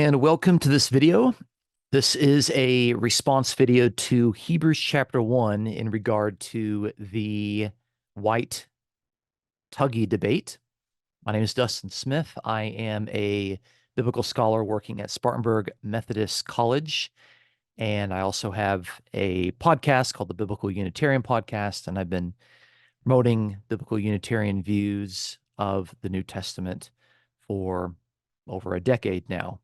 and welcome to this video. This is a response video to Hebrews chapter 1 in regard to the White Tuggy debate. My name is Dustin Smith. I am a biblical scholar working at Spartanburg Methodist College, and I also have a podcast called the Biblical Unitarian Podcast, and I've been promoting biblical Unitarian views of the New Testament for over a decade now.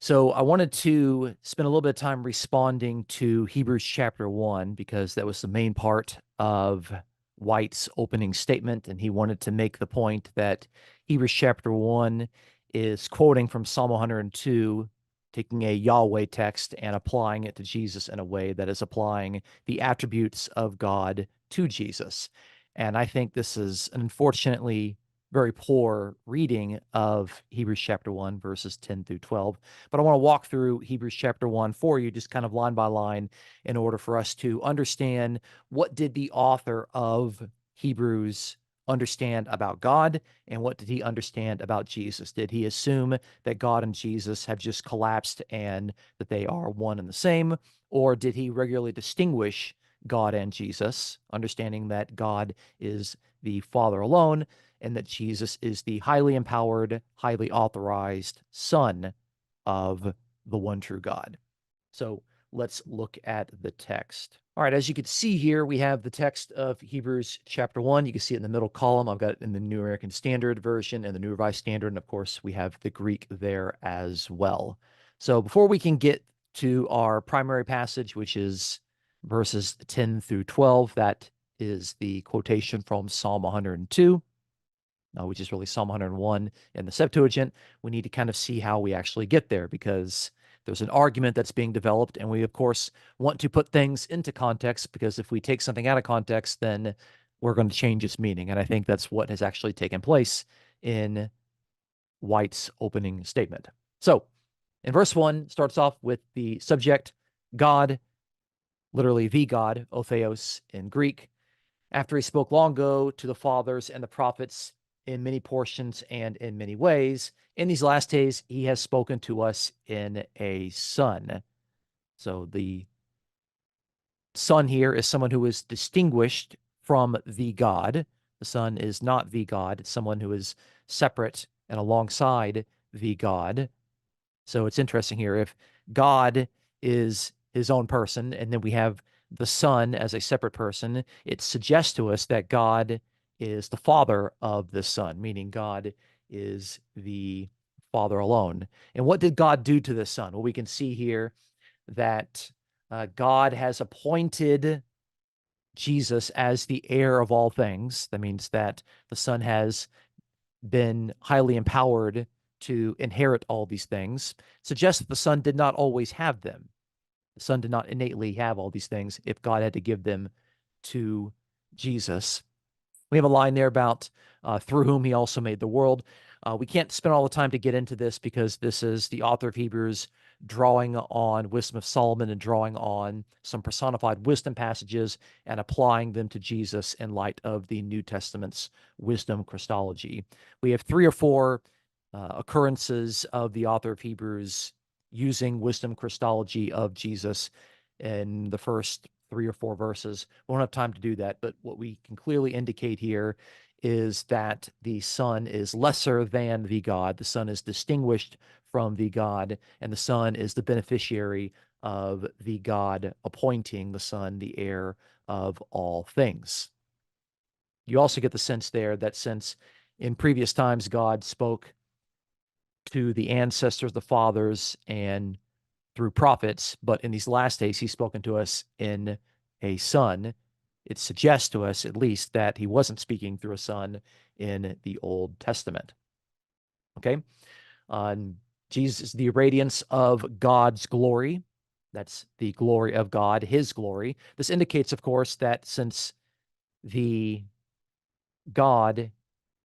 So I wanted to spend a little bit of time responding to Hebrews chapter 1 because that was the main part of White's opening statement, and he wanted to make the point that Hebrews chapter 1 is quoting from Psalm 102, taking a Yahweh text and applying it to Jesus in a way that is applying the attributes of God to Jesus. And I think this is unfortunately very poor reading of Hebrews chapter 1, verses 10 through 12. But I want to walk through Hebrews chapter 1 for you, just kind of line by line, in order for us to understand what did the author of Hebrews understand about God, and what did he understand about Jesus? Did he assume that God and Jesus have just collapsed and that they are one and the same? Or did he regularly distinguish God and Jesus, understanding that God is the Father alone, and that Jesus is the highly empowered, highly authorized Son of the one true God? So let's look at the text. All right, as you can see here, we have the text of Hebrews chapter 1. You can see it in the middle column. I've got it in the New American Standard Version and the New Revised Standard, and of course, we have the Greek there as well. So before we can get to our primary passage, which is verses 10 through 12, that is the quotation from Psalm 102. Which is really Psalm 101 in the Septuagint. We need to kind of see how we actually get there, because there's an argument that's being developed, and we, of course, want to put things into context, because if we take something out of context, then we're going to change its meaning. And I think that's what has actually taken place in White's opening statement. So in verse 1, starts off with the subject, God, literally the God, o Theos in Greek. After he spoke long ago to the fathers and the prophets in many portions and in many ways, in these last days he has spoken to us in a Son. So the Son here is someone who is distinguished from the God. The Son is not the God. It's someone who is separate and alongside the God. So it's interesting here. If God is his own person, and then we have the Son as a separate person, it suggests to us that God is the Father of the Son, meaning God is the Father alone. And what did God do to the Son? Well, we can see here that God has appointed Jesus as the heir of all things. That means that the Son has been highly empowered to inherit all these things. Suggests that the Son did not always have them. The Son did not innately have all these things if God had to give them to Jesus. We have a line there about through whom he also made the world. We can't spend all the time to get into this, because this is the author of Hebrews drawing on wisdom of Solomon and drawing on some personified wisdom passages and applying them to Jesus in light of the New Testament's wisdom Christology. We have 3 or 4 occurrences of the author of Hebrews using wisdom Christology of Jesus in the first 3 or 4 verses. We won't have time to do that, but what we can clearly indicate here is that the Son is lesser than the God. The Son is distinguished from the God, and the Son is the beneficiary of the God appointing the Son the heir of all things. You also get the sense there that since in previous times God spoke to the ancestors, the fathers, and through prophets, but in these last days he's spoken to us in a Son, it suggests to us at least that he wasn't speaking through a Son in the Old Testament. Okay? Jesus is the radiance of God's glory. That's the glory of God, his glory. This indicates, of course, that since the God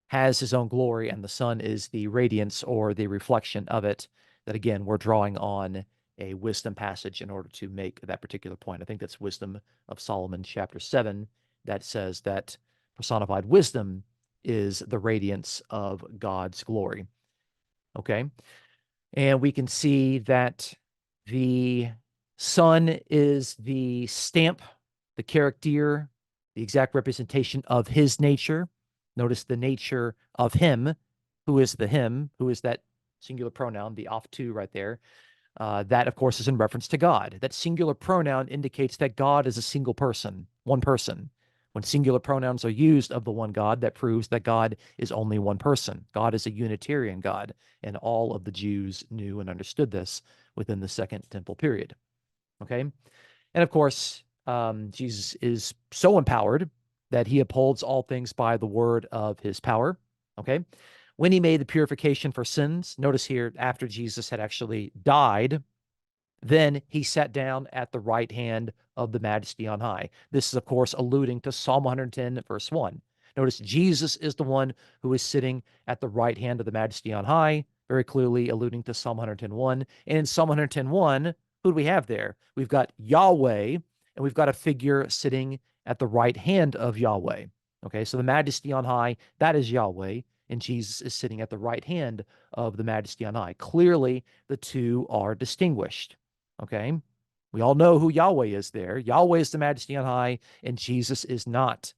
has his own glory and the Son is the radiance or the reflection of it, that again, we're drawing on a wisdom passage in order to make that particular point. I think that's Wisdom of Solomon, chapter 7, that says that personified wisdom is the radiance of God's glory. Okay? And we can see that the Son is the stamp, the character, the exact representation of his nature. Notice the nature of him. Who is the him? Who is that singular pronoun, the off to right there? That, of course, is in reference to God. That singular pronoun indicates that God is a single person, one person. When singular pronouns are used of the one God, that proves that God is only one person. God is a Unitarian God, and all of the Jews knew and understood this within the Second Temple period. Okay? And of course, Jesus is so empowered that he upholds all things by the word of his power. Okay? When he made the purification for sins, notice here, after Jesus had actually died, then he sat down at the right hand of the Majesty on high. This is, of course, alluding to Psalm 110, verse 1. Notice Jesus is the one who is sitting at the right hand of the Majesty on high, very clearly alluding to Psalm 110:1. And in Psalm 110:1, who do we have there? We've got Yahweh, and we've got a figure sitting at the right hand of Yahweh. Okay, so the Majesty on high, that is Yahweh, and Jesus is sitting at the right hand of the Majesty on high. Clearly, the two are distinguished. Okay. We all know who Yahweh is there. Yahweh is the Majesty on high, and Jesus is not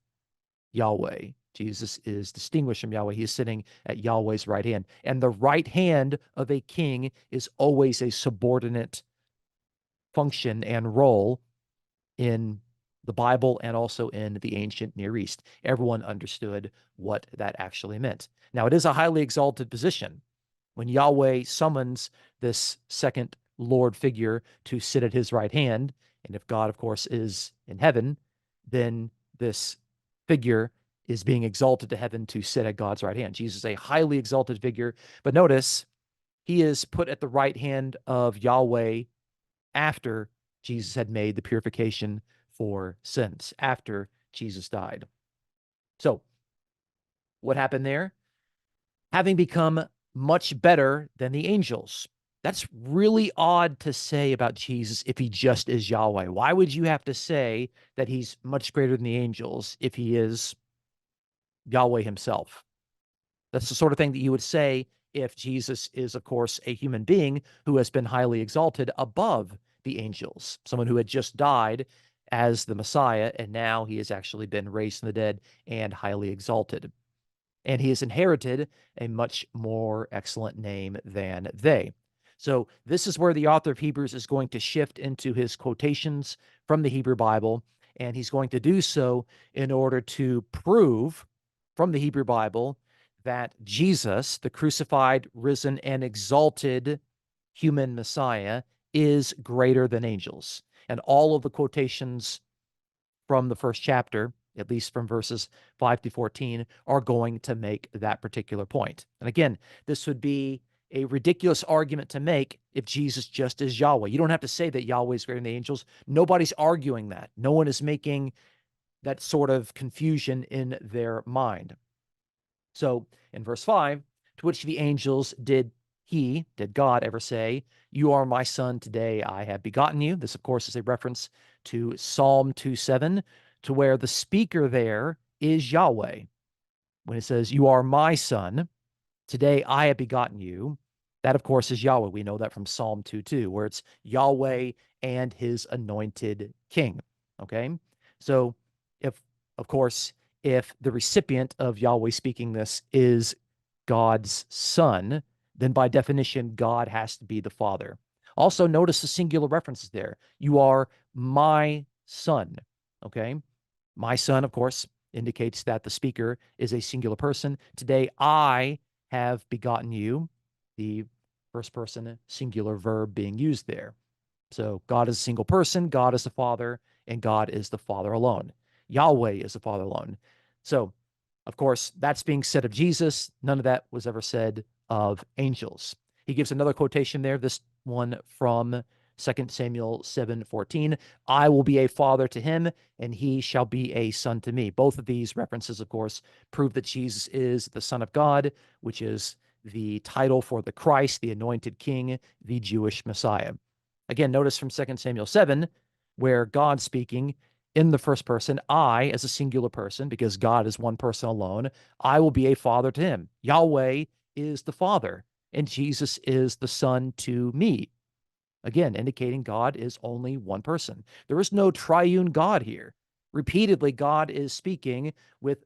Yahweh. Jesus is distinguished from Yahweh. He is sitting at Yahweh's right hand. And the right hand of a king is always a subordinate function and role in the Bible and also in the ancient Near East. Everyone understood what that actually meant. Now, it is a highly exalted position. When Yahweh summons this second Lord figure to sit at his right hand, and if God, of course, is in heaven, then this figure is being exalted to heaven to sit at God's right hand. Jesus is a highly exalted figure, but notice he is put at the right hand of Yahweh after Jesus had made the purification for sins, after Jesus died. So, what happened there? Having become much better than the angels. That's really odd to say about Jesus if he just is Yahweh. Why would you have to say that he's much greater than the angels if he is Yahweh himself? That's the sort of thing that you would say if Jesus is, of course, a human being who has been highly exalted above the angels, someone who had just died as the Messiah, and now he has actually been raised from the dead and highly exalted. And he has inherited a much more excellent name than they. So this is where the author of Hebrews is going to shift into his quotations from the Hebrew Bible, and he's going to do so in order to prove from the Hebrew Bible that Jesus, the crucified, risen, and exalted human Messiah, is greater than angels. And all of the quotations from the first chapter, at least from verses 5 to 14, are going to make that particular point. And again, this would be a ridiculous argument to make if Jesus just is Yahweh. You don't have to say that Yahweh is greater than the angels. Nobody's arguing that. No one is making that sort of confusion in their mind. So in verse 5, to which the angels did God ever say, "You are my son, today I have begotten you." This, of course, is a reference to Psalm 2:7, to where the speaker there is Yahweh. When it says, "You are my son, today I have begotten you," that, of course, is Yahweh. We know that from Psalm 2:2, where it's Yahweh and his anointed king. Okay? So if, of course, if the recipient of Yahweh speaking this is God's son, then by definition, God has to be the Father. Also, notice the singular references there. You are my son. Okay? My son, of course, indicates that the speaker is a singular person. Today, I have begotten you, the first person singular verb being used there. So God is a single person, God is the Father, and God is the Father alone. Yahweh is the Father alone. So, of course, that's being said of Jesus. None of that was ever said of angels. He gives another quotation there, this one from 2 Samuel 7:14. I will be a father to him, and he shall be a son to me. Both of these references, of course, prove that Jesus is the Son of God, which is the title for the Christ, the anointed king, the Jewish Messiah. Again, notice from 2 Samuel 7, where God's speaking in the first person, I, as a singular person, because God is one person alone, I will be a father to him. Yahweh is the Father. and Jesus is the Son to me. Again, indicating God is only one person. There is no triune God here. Repeatedly, God is speaking with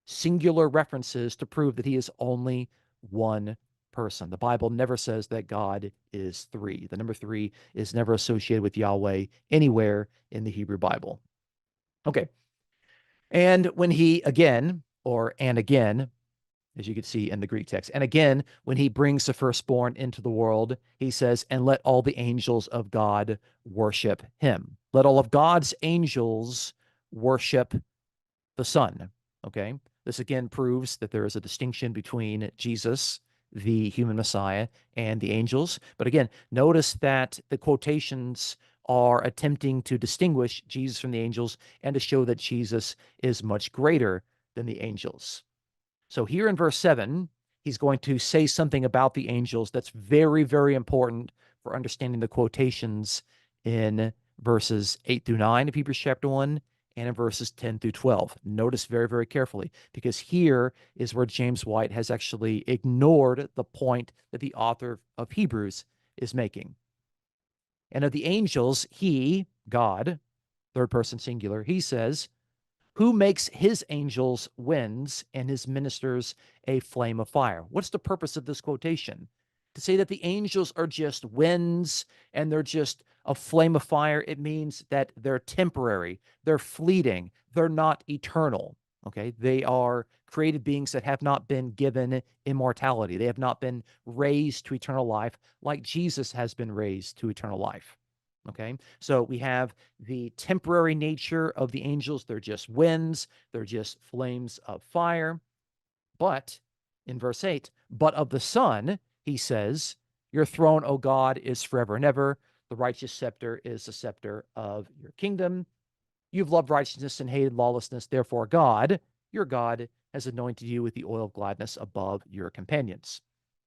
singular references to prove that he is only one person. The Bible never says that God is three. The number three is never associated with Yahweh anywhere in the Hebrew Bible. Okay. And when he again, or and again, as you can see in the Greek text, and again, when he brings the firstborn into the world, he says, and let all the angels of God worship him. Let all of God's angels worship the Son. Okay. This again proves that there is a distinction between Jesus, the human Messiah, and the angels. But again, notice that the quotations are attempting to distinguish Jesus from the angels and to show that Jesus is much greater than the angels. So here in verse 7, he's going to say something about the angels that's very, very important for understanding the quotations in verses 8 through 9 of Hebrews chapter 1 and in verses 10 through 12. Notice very, very carefully, because here is where James White has actually ignored the point that the author of Hebrews is making. And of the angels, he, God, third person singular, he says, who makes his angels winds and his ministers a flame of fire? What's the purpose of this quotation? To say that the angels are just winds and they're just a flame of fire, it means that they're temporary, they're fleeting, they're not eternal. Okay, they are created beings that have not been given immortality. They have not been raised to eternal life like Jesus has been raised to eternal life. Okay, so we have the temporary nature of the angels. They're just winds, they're just flames of fire. But in verse 8, but of the Son, he says, your throne, O God, is forever and ever. The righteous scepter is the scepter of your kingdom. You've loved righteousness and hated lawlessness. Therefore, God, your God, has anointed you with the oil of gladness above your companions.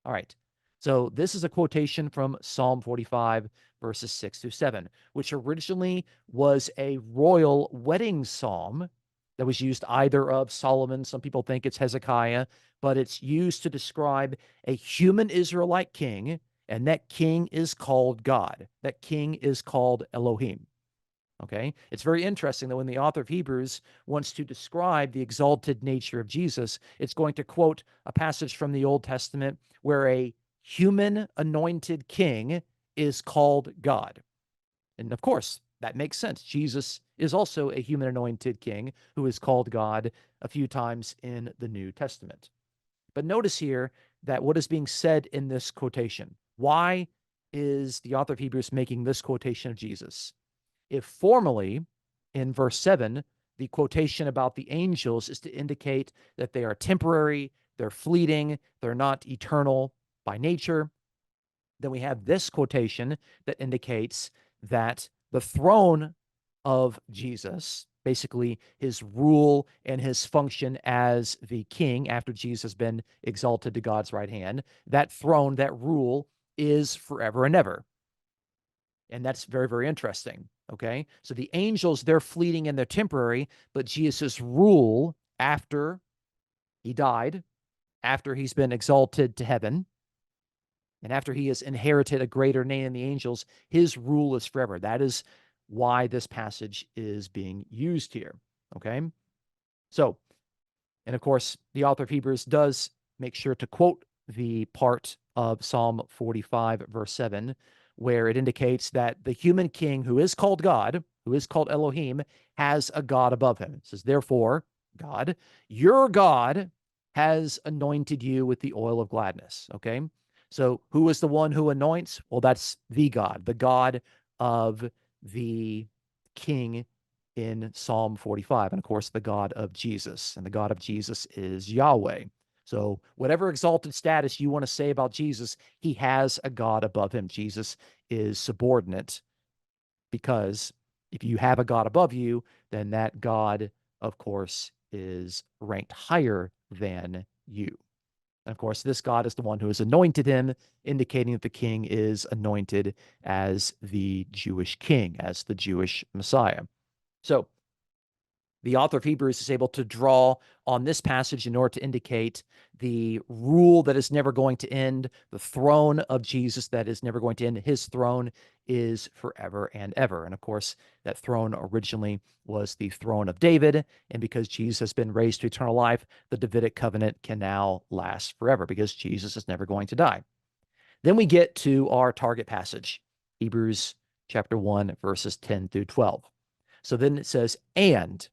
All right. So this is a quotation from Psalm 45, verses 6 through 7, which originally was a royal wedding psalm that was used either of Solomon. Some people think it's Hezekiah, but it's used to describe a human Israelite king, and that king is called God. That king is called Elohim. Okay, it's very interesting that when the author of Hebrews wants to describe the exalted nature of Jesus, it's going to quote a passage from the Old Testament where a human anointed king is called God. And of course, that makes sense. Jesus is also a human anointed king who is called God a few times in the New Testament. But notice here that what is being said in this quotation, why is the author of Hebrews making this quotation of Jesus? If formally, in verse 7, the quotation about the angels is to indicate that they are temporary, they're fleeting, they're not eternal by nature, then we have this quotation that indicates that the throne of Jesus, basically his rule and his function as the king after Jesus has been exalted to God's right hand, that throne, that rule is forever and ever. And that's very, very interesting. Okay. So the angels, they're fleeting and they're temporary, but Jesus' rule after he died, after he's been exalted to heaven, and after he has inherited a greater name than the angels, his rule is forever. That is why this passage is being used here. Okay. So, and of course, the author of Hebrews does make sure to quote the part of Psalm 45, verse 7, where it indicates that the human king who is called God, who is called Elohim, has a God above him. It says, therefore, God, your God has anointed you with the oil of gladness. Okay. So who is the one who anoints? Well, that's the God of the king in Psalm 45, and of course, the God of Jesus. And the God of Jesus is Yahweh. So, whatever exalted status you want to say about Jesus, he has a God above him. Jesus is subordinate because if you have a God above you, then that God, of course, is ranked higher than you. And of course, this God is the one who has anointed him, indicating that the king is anointed as the Jewish king, as the Jewish Messiah. So, the author of Hebrews is able to draw on this passage in order to indicate the rule that is never going to end, the throne of Jesus that is never going to end. His throne is forever and ever. And of course, that throne originally was the throne of David. And because Jesus has been raised to eternal life, the Davidic covenant can now last forever because Jesus is never going to die. Then we get to our target passage, Hebrews chapter 1, verses 10 through 12. So then it says, and,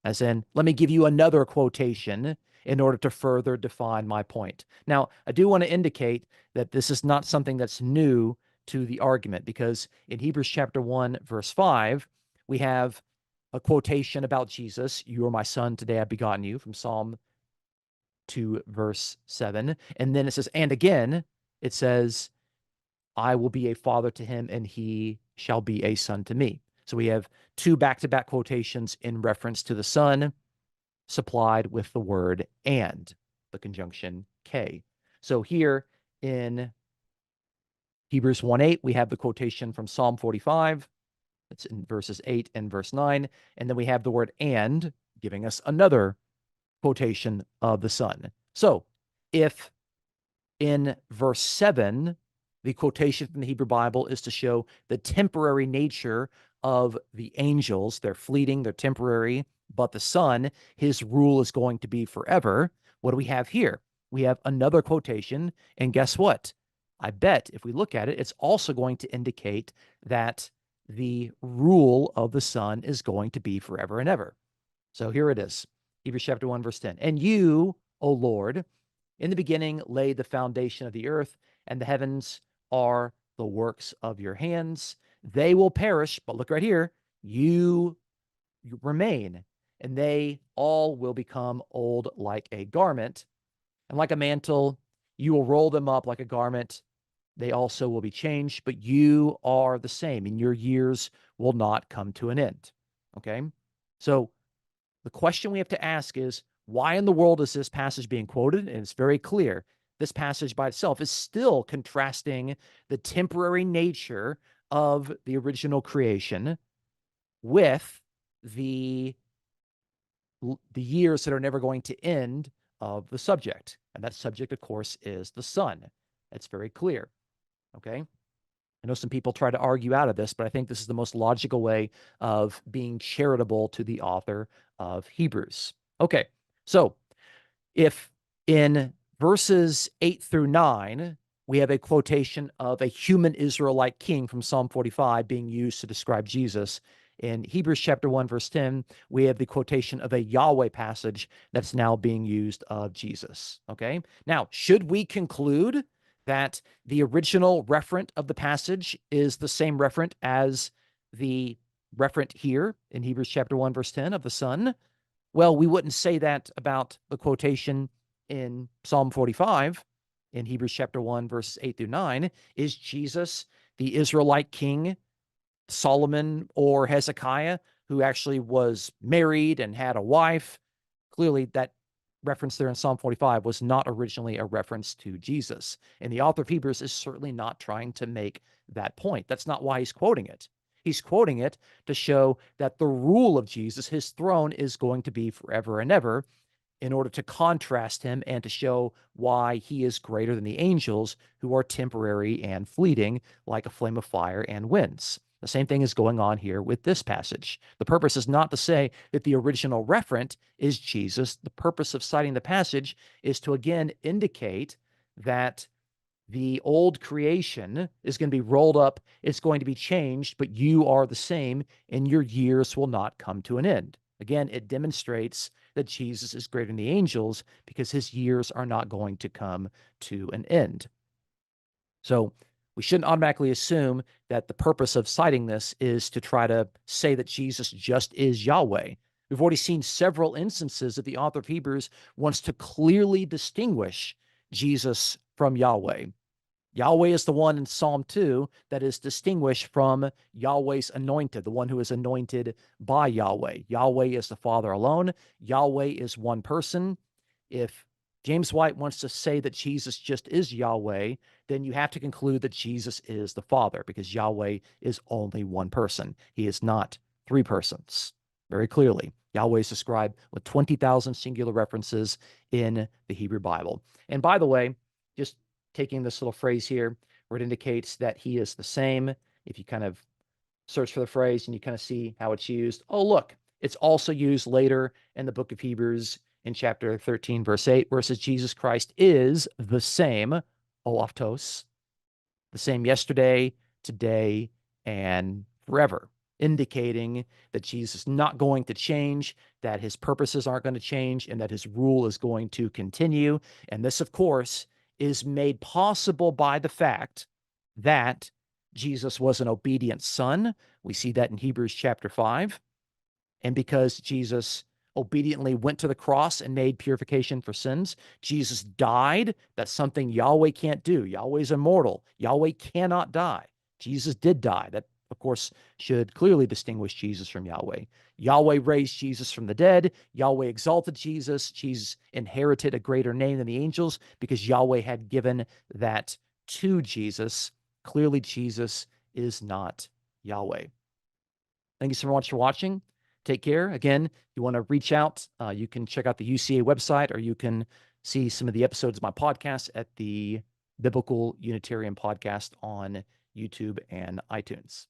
as in, let me give you another quotation in order to further define my point. Now, I do want to indicate that this is not something that's new to the argument, because in Hebrews chapter 1, verse 5, we have a quotation about Jesus, you are my son, today I've begotten you, from Psalm 2, verse 7. And then it says, and again, it says, I will be a father to him, and he shall be a son to me. So we have two back-to-back quotations in reference to the Son, supplied with the word and, the conjunction K. So here in Hebrews 1:8, we have the quotation from Psalm 45. It's in verses 8 and verse 9. And then we have the word and, giving us another quotation of the Son. So if in verse 7, the quotation from the Hebrew Bible is to show the temporary nature of the angels. They're fleeting, they're temporary, but the Son, his rule is going to be forever. What do we have here? We have another quotation, and guess what? I bet if we look at it, it's also going to indicate that the rule of the Son is going to be forever and ever. So here it is, Hebrews chapter 1, verse 10. And you, O Lord, in the beginning laid the foundation of the earth, and the heavens are the works of your hands. They will perish, but look right here, you remain, and they all will become old like a garment. And like a mantle, you will roll them up like a garment. They also will be changed, but you are the same, and your years will not come to an end. Okay? So the question we have to ask is, why in the world is this passage being quoted? And it's very clear. This passage by itself is still contrasting the temporary nature of the original creation with the years that are never going to end of the subject. And that subject, of course, is the Son. That's very clear. Okay? I know some people try to argue out of this, but I think this is the most logical way of being charitable to the author of Hebrews. Okay, so if in verses 8 through 9, we have a quotation of a human Israelite king from Psalm 45 being used to describe Jesus, in Hebrews chapter 1, verse 10, we have the quotation of a Yahweh passage that's now being used of Jesus. Okay, now, should we conclude that the original referent of the passage is the same referent as the referent here in Hebrews chapter 1, verse 10 of the Son? Well, we wouldn't say that about the quotation in Psalm 45 in Hebrews chapter 1, verses 8 through 9. Is Jesus the Israelite king, Solomon or Hezekiah, who actually was married and had a wife? Clearly, that reference there in Psalm 45 was not originally a reference to Jesus. And the author of Hebrews is certainly not trying to make that point. That's not why he's quoting it. He's quoting it to show that the rule of Jesus, his throne, is going to be forever and ever, in order to contrast him and to show why he is greater than the angels, who are temporary and fleeting like a flame of fire and winds. The same thing is going on here with this passage. The purpose is not to say that the original referent is Jesus. The purpose of citing the passage is to again indicate that the old creation is going to be rolled up, it's going to be changed, but you are the same, and your years will not come to an end. Again, it demonstrates that Jesus is greater than the angels because his years are not going to come to an end. So we shouldn't automatically assume that the purpose of citing this is to try to say that Jesus just is Yahweh. We've already seen several instances that the author of Hebrews wants to clearly distinguish Jesus from Yahweh. Yahweh is the one in Psalm 2 that is distinguished from Yahweh's anointed, the one who is anointed by Yahweh. Yahweh is the Father alone. Yahweh is one person. If James White wants to say that Jesus just is Yahweh, then you have to conclude that Jesus is the Father, because Yahweh is only one person. He is not three persons, very clearly. Yahweh is described with 20,000 singular references in the Hebrew Bible. And by the way, just taking this little phrase here where it indicates that he is the same, if you kind of search for the phrase and you kind of see how it's used. Oh, look, it's also used later in the book of Hebrews in chapter 13, verse 8, where it says Jesus Christ is the same, olaftos, the same yesterday, today, and forever, indicating that Jesus is not going to change, that his purposes aren't going to change, and that his rule is going to continue. And this, of course, is made possible by the fact that Jesus was an obedient son. We see that in Hebrews chapter 5. And because Jesus obediently went to the cross and made purification for sins, Jesus died. That's something Yahweh can't do. Yahweh is immortal. Yahweh cannot die. Jesus did die. That, of course, should clearly distinguish Jesus from Yahweh. Yahweh raised Jesus from the dead. Yahweh exalted Jesus. Jesus inherited a greater name than the angels because Yahweh had given that to Jesus. Clearly, Jesus is not Yahweh. Thank you so much for watching. Take care. Again, if you want to reach out, you can check out the UCA website, or you can see some of the episodes of my podcast at the Biblical Unitarian Podcast on YouTube and iTunes.